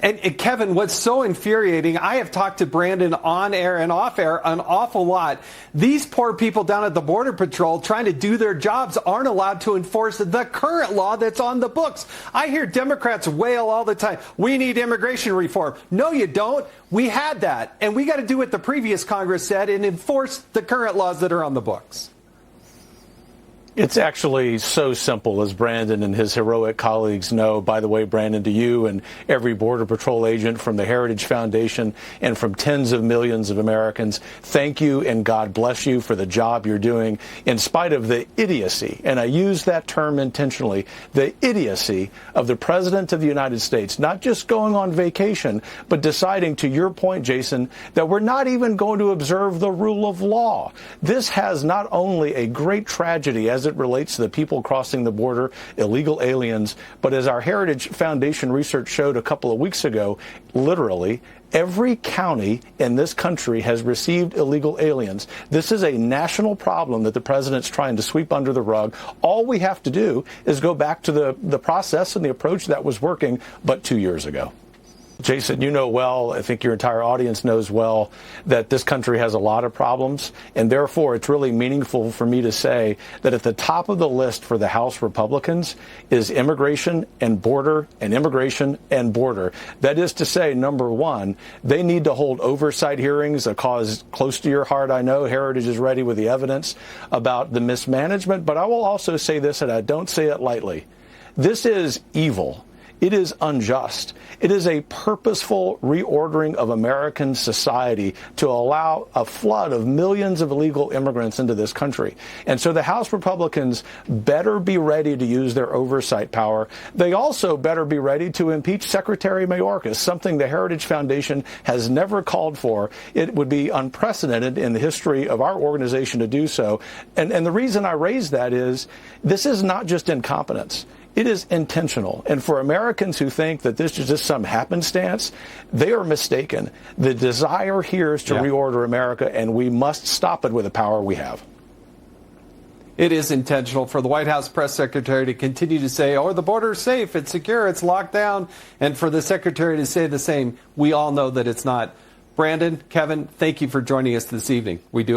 And Kevin, what's so infuriating, I have talked to Brandon on air and off air an awful lot. These poor people down at the Border Patrol trying to do their jobs aren't allowed to enforce the current law that's on the books. I hear Democrats wail all the time, we need immigration reform. No, you don't. We had that. And we got to do what the previous Congress said and enforce the current laws that are on the books. It's actually so simple, as Brandon and his heroic colleagues know. By the way, Brandon, to you and every Border Patrol agent from the Heritage Foundation and from tens of millions of Americans, thank you and God bless you for the job you're doing in spite of the idiocy, and I use that term intentionally, the idiocy of the President of the United States, not just going on vacation, but deciding, to your point, Jason, that we're not even going to observe the rule of law. This has not only a great tragedy as it relates to the people crossing the border, illegal aliens, but as our Heritage Foundation research showed a couple of weeks ago, literally, every county in this country has received illegal aliens. This is a national problem that the president's trying to sweep under the rug. All we have to do is go back to the process and the approach that was working but 2 years ago. Jason, you know well, I think your entire audience knows well, that this country has a lot of problems, and therefore it's really meaningful for me to say that at the top of the list for the House Republicans is immigration and border and immigration and border. That is to say, number one, they need to hold oversight hearings, a cause close to your heart. I know Heritage is ready with the evidence about the mismanagement, but I will also say this, and I don't say it lightly. This is evil. It is unjust. It is a purposeful reordering of American society to allow a flood of millions of illegal immigrants into this country. And so the House Republicans better be ready to use their oversight power. They also better be ready to impeach Secretary Mayorkas, something the Heritage Foundation has never called for. It would be unprecedented in the history of our organization to do so. And the reason I raise that is this is not just incompetence. It is intentional. And for Americans who think that this is just some happenstance, they are mistaken. The desire here is to reorder America, and we must stop it with the power we have. It is intentional for the White House press secretary to continue to say, oh, the border is safe, it's secure, it's locked down, and for the secretary to say the same. We all know that it's not. Brandon, Kevin, thank you for joining us this evening. We do